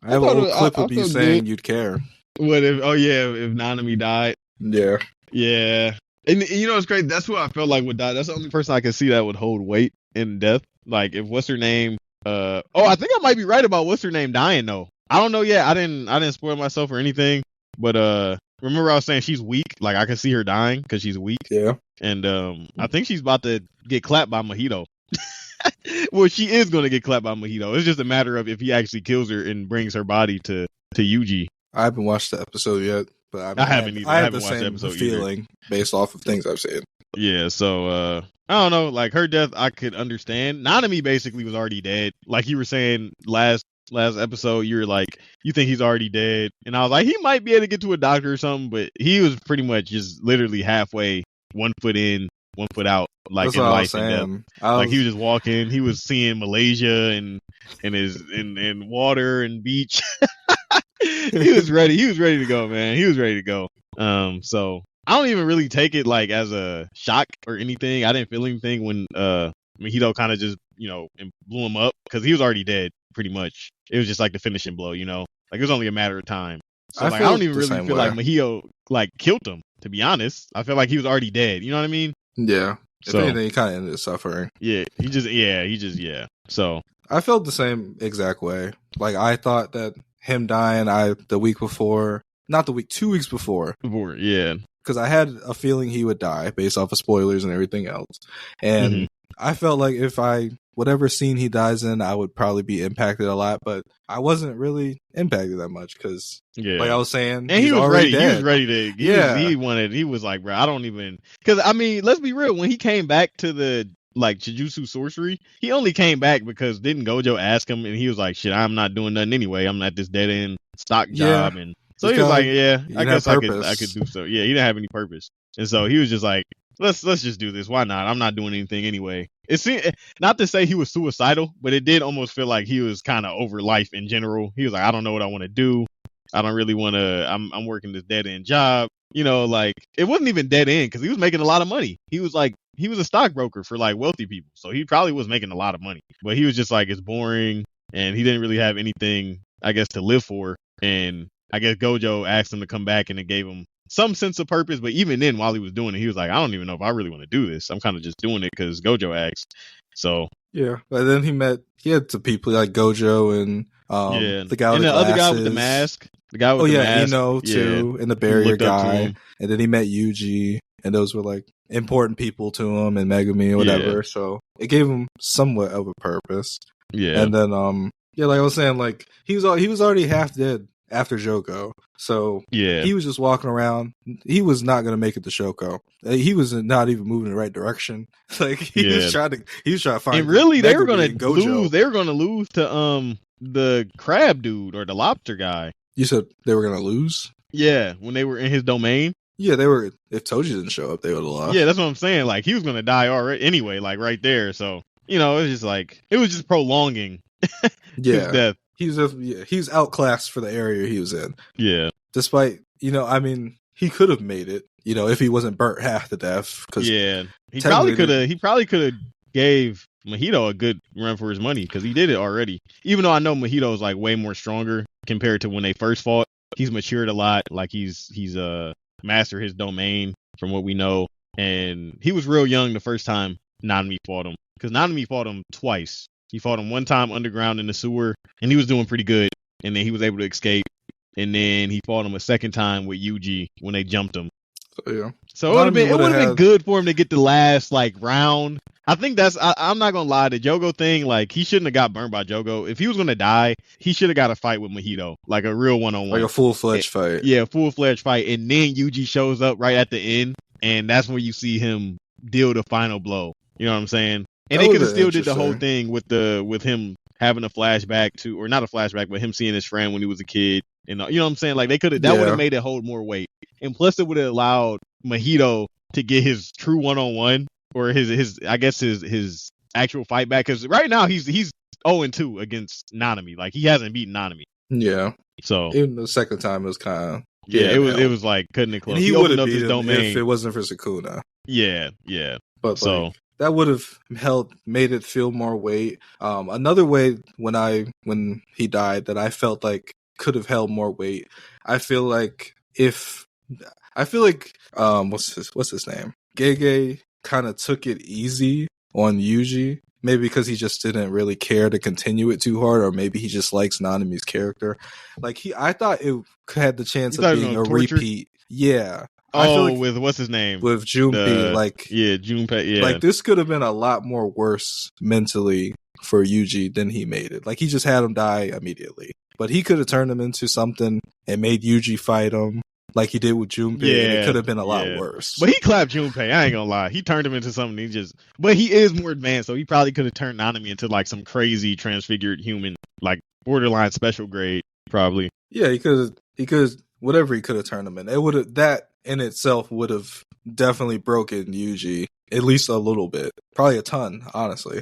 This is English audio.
I have a little clip I of you felt saying good. you'd care. What if? Oh yeah, if Nanami died. Yeah. Yeah, and you know it's great. That's what I felt like would die. That's the only person I can see that would hold weight in death. Like if what's her name? I think I might be right about what's her name dying though. I don't know yet. I didn't spoil myself or anything. But remember I was saying she's weak. Like I can see her dying because she's weak. Yeah. And I think she's about to get clapped by Mojito. Well, she is going to get clapped by Mojito. It's just a matter of if he actually kills her and brings her body to Yuji. I haven't watched the episode yet, but I, mean, I haven't either. I I have haven't the watched the same episode feeling based off of things I've seen. Yeah, so I don't know. Like her death, I could understand. Nanami basically was already dead. Like you were saying last episode, you were like, you think he's already dead, and I was like, he might be able to get to a doctor or something, but he was pretty much just literally halfway, 1 foot in, 1 foot out, like That's in what I was life and death. saying. Like he was just walking. He was seeing Malaysia and water and beach. He was ready. He was ready to go, man. He was ready to go. So I don't even really take it like as a shock or anything. I didn't feel anything when Mojito kind of just and blew him up because he was already dead pretty much. It was just like the finishing blow, like it was only a matter of time. So I don't even really feel like Mojito like killed him. To be honest, I feel like he was already dead. You know what I mean? Yeah. If So, anything, he kind of ended up suffering. Yeah, he just. So I felt the same exact way. Like I thought that him dying, the week before, not the week, 2 weeks before. Yeah. Because I had a feeling he would die based off of spoilers and everything else. And I felt like if whatever scene he dies in, I would probably be impacted a lot, but I wasn't really impacted that much because, like I was saying, and he was ready. Dead. He was ready to. He was like, bro, I don't even. Because I mean, let's be real. When he came back to the Jujutsu sorcery, he only came back because didn't Gojo ask him, and he was like, shit, I'm not doing nothing anyway. I'm at this dead end stock job, and so he was like, yeah, I guess I could do so. Yeah, he didn't have any purpose, and so he was just like, let's just do this. Why not? I'm not doing anything anyway. It seemed, not to say he was suicidal, but it did almost feel like he was kind of over life in general. He was like, I don't know what I want to do. I don't really want to. I'm working this dead end job. Like it wasn't even dead end because he was making a lot of money. He was a stockbroker for like wealthy people, so he probably was making a lot of money. But he was just like, it's boring, and he didn't really have anything, I guess, to live for. And I guess Gojo asked him to come back, and it gave him some sense of purpose. But even then, while he was doing it, he was like, I don't even know if I really want to do this. I'm kind of just doing it because Gojo asked. So yeah, but then he had some people like Gojo and the guy with the other guy with the mask. The guy with the mask. Ino too, and the barrier guy. And then he met Yuji, and those were like important people to him, and Megumi or whatever. Yeah. So it gave him somewhat of a purpose. Yeah. And then like I was saying, like he was already half dead after Joko. So he was just walking around. He was not going to make it to Shoko. He was not even moving in the right direction. Like he was trying to find. And really, they were going to lose. They were going to lose to the crab dude or the lobster guy. You said they were going to lose? Yeah, when they were in his domain. Yeah, they were. If Toji didn't show up, they would have lost. Yeah, that's what I'm saying. Like he was going to die already anyway. Like right there. So it was just like it was just prolonging his death. He's outclassed for the area he was in. Yeah. Despite, I mean, he could have made it, if he wasn't burnt half to death. He probably could have gave Mojito a good run for his money because he did it already. Even though I know Mojito is like way more stronger compared to when they first fought. He's matured a lot. Like he's mastered his domain from what we know. And he was real young the first time Nanami fought him because Nanami fought him twice. He fought him one time underground in the sewer, and he was doing pretty good. And then he was able to escape. And then he fought him a second time with Yuji when they jumped him. So it would have been good for him to get the last round. I think I'm not gonna lie, the Jogo thing, like he shouldn't have got burned by Jogo. If he was gonna die, he should have got a fight with Mojito, like a real one-on-one, like a full-fledged fight. Yeah, full-fledged fight, and then Yuji shows up right at the end, and that's where you see him deal the final blow. You know what I'm saying? And they could have still did the whole thing with him having a flashback to, or not a flashback, but him seeing his friend when he was a kid. And you know what I'm saying? Like they could have, that would have made it hold more weight. And plus it would have allowed Mojito to get his true one-on-one or his actual fight back. Cause right now he's 0-2 against Nanami. Like he hasn't beaten Nanami. Yeah. So even the second time it was kind of, it was like cutting it close. And he would have beat him if it wasn't for Sukuna. Yeah. But that would have made it feel more weight. Another way when he died that I felt like could have held more weight. I feel like what's his name? Gege kind of took it easy on Yuji. Maybe because he just didn't really care to continue it too hard, or maybe he just likes Nanami's character. Like I thought it had the chance of being a repeat. Yeah. I feel like with what's his name? With Junpei, Junpei, yeah. Like this could have been a lot more worse mentally for Yuji than he made it. Like he just had him die immediately. But he could have turned him into something and made Yuji fight him. Like he did with Junpei, and it could have been a lot worse. But he clapped Junpei, I ain't gonna lie. He turned him into something but he is more advanced, so he probably could have turned Nanami into like some crazy transfigured human, like borderline special grade, probably. Yeah, he could whatever he could have turned him in. That in itself would have definitely broken Yuji, at least a little bit. Probably a ton, honestly.